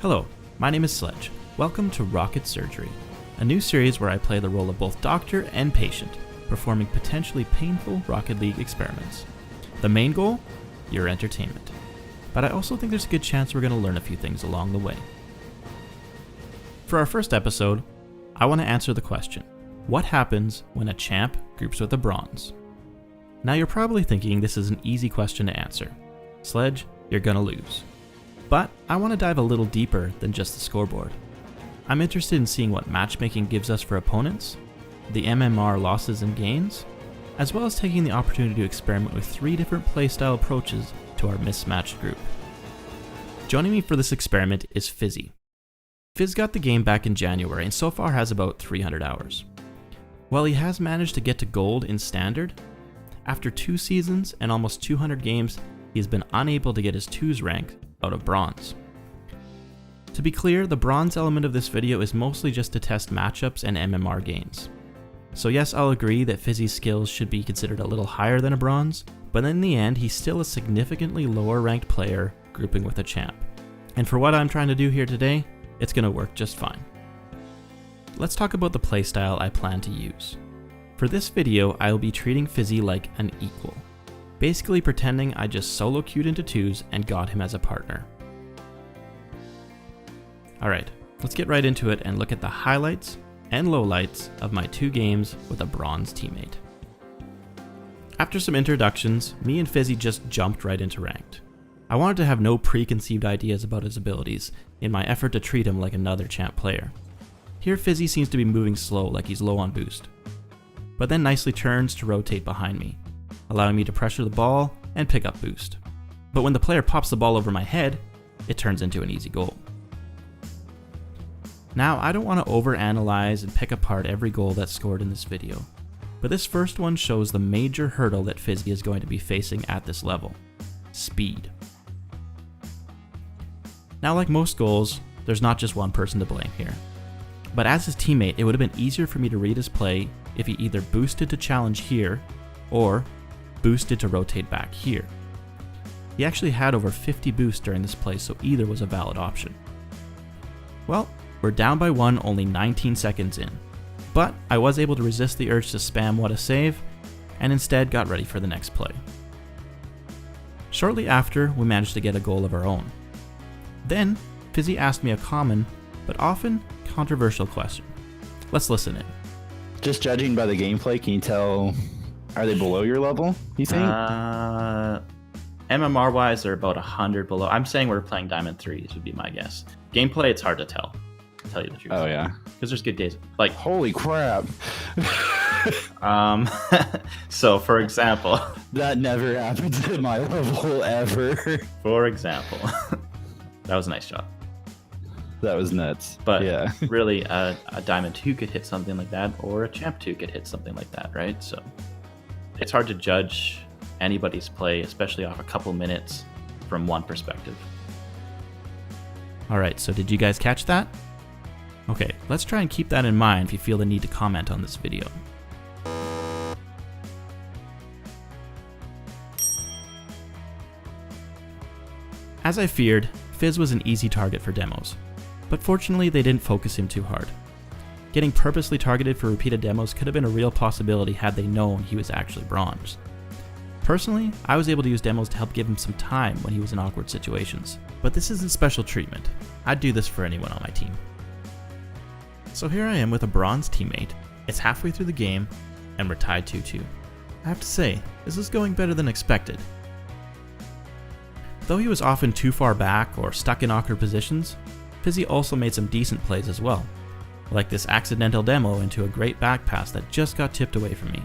Hello, my name is Sledge. Welcome to Rocket Surgery, a new series where I play the role of both doctor and patient, performing potentially painful Rocket League experiments. The main goal? Your entertainment. But I also think there's a good chance we're going to learn a few things along the way. For our first episode, I want to answer the question, what happens when a champ groups with a bronze? Now you're probably thinking this is an easy question to answer. Sledge, you're going to lose. But I want to dive a little deeper than just the scoreboard. I'm interested in seeing what matchmaking gives us for opponents, the MMR losses and gains, as well as taking the opportunity to experiment with 3 different playstyle approaches to our mismatched group. Joining me for this experiment is Fizzy. Fizz got the game back in January and so far has about 300 hours. While he has managed to get to gold in standard, after 2 seasons and almost 200 games, he has been unable to get his 2s rank out of bronze. To be clear, the bronze element of this video is mostly just to test matchups and MMR gains. So yes, I'll agree that Fizzy's skills should be considered a little higher than a bronze, but in the end, he's still a significantly lower ranked player grouping with a champ. And for what I'm trying to do here today, it's going to work just fine. Let's talk about the playstyle I plan to use. For this video, I will be treating Fizzy like an equal. Basically pretending I just solo queued into 2s and got him as a partner. Alright, let's get right into it and look at the highlights and lowlights of my 2 games with a bronze teammate. After some introductions, me and Fizzy just jumped right into ranked. I wanted to have no preconceived ideas about his abilities in my effort to treat him like another champ player. Here Fizzy seems to be moving slow like he's low on boost, but then nicely turns to rotate behind me, allowing me to pressure the ball and pick up boost. But when the player pops the ball over my head, it turns into an easy goal. Now, I don't want to overanalyze and pick apart every goal that's scored in this video, but this first one shows the major hurdle that Fizzy is going to be facing at this level: speed. Now, like most goals, there's not just one person to blame here. But as his teammate, it would have been easier for me to read his play if he either boosted to challenge here, or boosted to rotate back here. He actually had over 50 boosts during this play, so either was a valid option. Well, we're down by 1 only 19 seconds in, but I was able to resist the urge to spam what a save, and instead got ready for the next play. Shortly after, we managed to get a goal of our own. Then, Fizzy asked me a common, but often controversial question. Let's listen in. Just judging by the gameplay, can you tell, are they below your level, you think? MMR wise, they're about 100 below. I'm saying we're playing Diamond 3s would be my guess. Gameplay, it's hard to tell you the truth. Oh yeah. Because there's good days. Like, holy crap. So for example. That never happens at my level ever. For example. That was a nice shot. That was nuts. But yeah. Really, a Diamond 2 could hit something like that, or a Champ 2 could hit something like that, right? So it's hard to judge anybody's play, especially off a couple minutes from one perspective. Alright, so did you guys catch that? Okay, let's try and keep that in mind if you feel the need to comment on this video. As I feared, Fizz was an easy target for demos, but fortunately they didn't focus him too hard. Getting purposely targeted for repeated demos could have been a real possibility had they known he was actually bronze. Personally, I was able to use demos to help give him some time when he was in awkward situations, but this isn't special treatment. I'd do this for anyone on my team. So here I am with a bronze teammate, it's halfway through the game, and we're tied 2-2. I have to say, this is going better than expected. Though he was often too far back or stuck in awkward positions, Fizzy also made some decent plays as well, like this accidental demo into a great back pass that just got tipped away from me.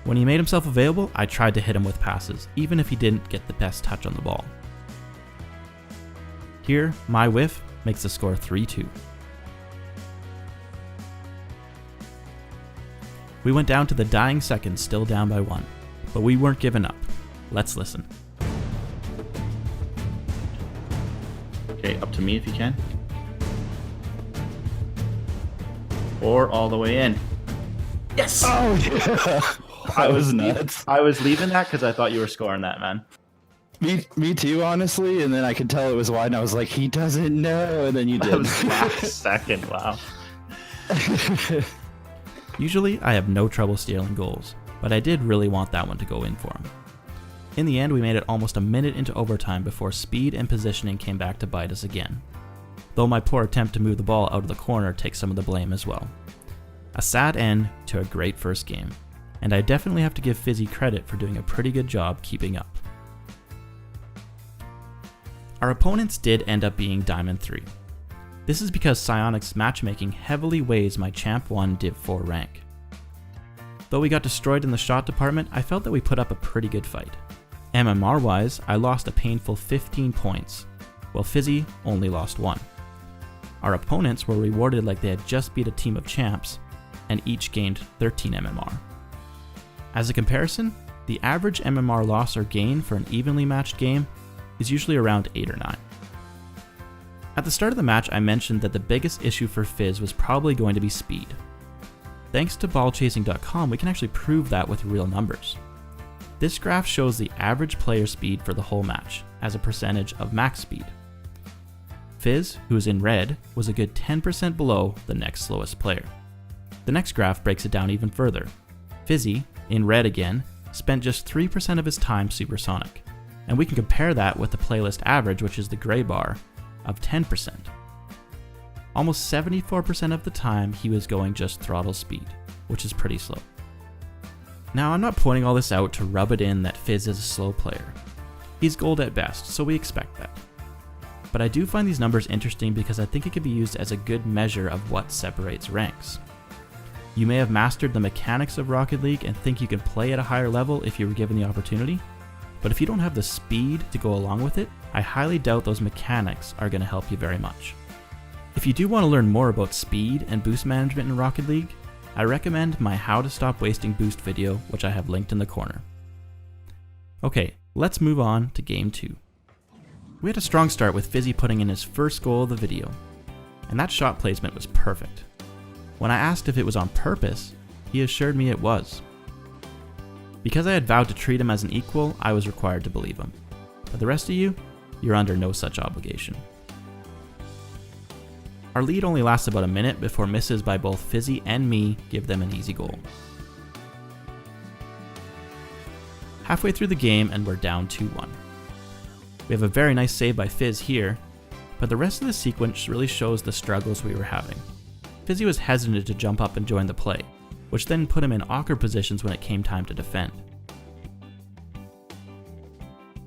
When he made himself available, I tried to hit him with passes, even if he didn't get the best touch on the ball. Here, my whiff makes the score 3-2. We went down to the dying seconds, still down by 1, but we weren't giving up. Let's listen. Okay, up to me if you can. Or all the way in. Yes! Oh yeah. That was nuts. I was leaving that because I thought you were scoring that, man. Me too, honestly. And then I could tell it was wide, and I was like, he doesn't know. And then you That did. was last second. Wow. Usually, I have no trouble stealing goals, but I did really want that one to go in for him. In the end, we made it almost a minute into overtime before speed and positioning came back to bite us again. Though my poor attempt to move the ball out of the corner takes some of the blame as well. A sad end to a great first game, and I definitely have to give Fizzy credit for doing a pretty good job keeping up. Our opponents did end up being Diamond 3. This is because Psionic's matchmaking heavily weighs my Champ 1 Div 4 rank. Though we got destroyed in the shot department, I felt that we put up a pretty good fight. MMR wise, I lost a painful 15 points, while Fizzy only lost 1. Our opponents were rewarded like they had just beat a team of champs, and each gained 13 MMR. As a comparison, the average MMR loss or gain for an evenly matched game is usually around 8 or 9. At the start of the match, I mentioned that the biggest issue for Fizz was probably going to be speed. Thanks to ballchasing.com, we can actually prove that with real numbers. This graph shows the average player speed for the whole match as a percentage of max speed. Fizz, who is in red, was a good 10% below the next slowest player. The next graph breaks it down even further. Fizzy, in red again, spent just 3% of his time supersonic, and we can compare that with the playlist average, which is the gray bar, of 10%. Almost 74% of the time he was going just throttle speed, which is pretty slow. Now, I'm not pointing all this out to rub it in that Fizz is a slow player. He's gold at best, so we expect that. But I do find these numbers interesting because I think it can be used as a good measure of what separates ranks. You may have mastered the mechanics of Rocket League and think you can play at a higher level if you were given the opportunity, but if you don't have the speed to go along with it, I highly doubt those mechanics are going to help you very much. If you do want to learn more about speed and boost management in Rocket League, I recommend my How to Stop Wasting Boost video, which I have linked in the corner. Okay, let's move on to Game 2. We had a strong start with Fizzy putting in his first goal of the video, and that shot placement was perfect. When I asked if it was on purpose, he assured me it was. Because I had vowed to treat him as an equal, I was required to believe him. But the rest of you, you're under no such obligation. Our lead only lasts about a minute before misses by both Fizzy and me give them an easy goal. Halfway through the game and we're down 2-1. We have a very nice save by Fizz here, but the rest of the sequence really shows the struggles we were having. Fizzy was hesitant to jump up and join the play, which then put him in awkward positions when it came time to defend.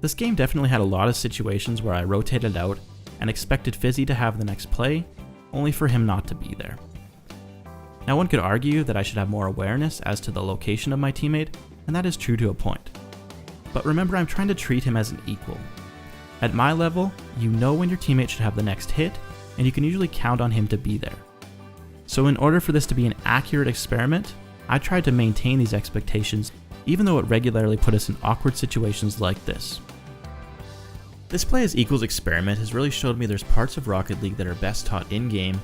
This game definitely had a lot of situations where I rotated out and expected Fizzy to have the next play, only for him not to be there. Now, one could argue that I should have more awareness as to the location of my teammate, and that is true to a point. But remember, I'm trying to treat him as an equal. At my level, you know when your teammate should have the next hit, and you can usually count on him to be there. So in order for this to be an accurate experiment, I tried to maintain these expectations, even though it regularly put us in awkward situations like this. This play as equals experiment has really showed me there's parts of Rocket League that are best taught in-game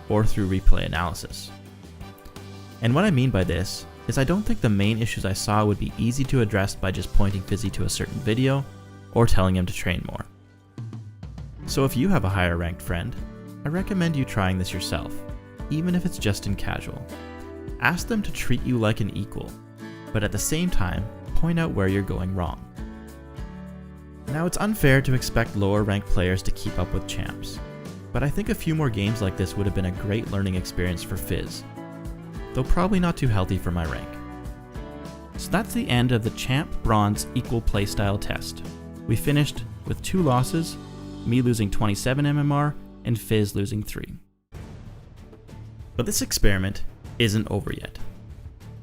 or through replay analysis. And what I mean by this is I don't think the main issues I saw would be easy to address by just pointing Fizzy to a certain video or telling him to train more. So if you have a higher ranked friend, I recommend you trying this yourself, even if it's just in casual. Ask them to treat you like an equal, but at the same time, point out where you're going wrong. Now, it's unfair to expect lower ranked players to keep up with champs, but I think a few more games like this would have been a great learning experience for Fizz, though probably not too healthy for my rank. So that's the end of the Champ Bronze Equal Playstyle test. We finished with 2 losses, me losing 27 MMR and Fizz losing 3. But this experiment isn't over yet.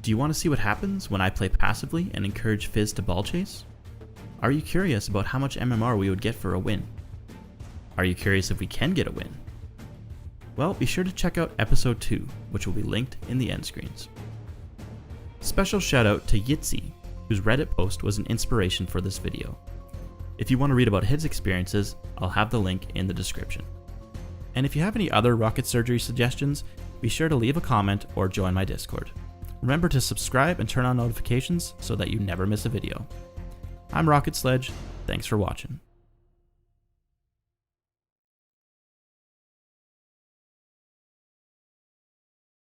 Do you want to see what happens when I play passively and encourage Fizz to ball chase? Are you curious about how much MMR we would get for a win? Are you curious if we can get a win? Well, be sure to check out episode 2, which will be linked in the end screens. Special shout out to Yitzy, whose Reddit post was an inspiration for this video. If you want to read about his experiences, I'll have the link in the description. And if you have any other rocket surgery suggestions, be sure to leave a comment or join my Discord. Remember to subscribe and turn on notifications so that you never miss a video. I'm Rocket Sledge, Thanks for watching.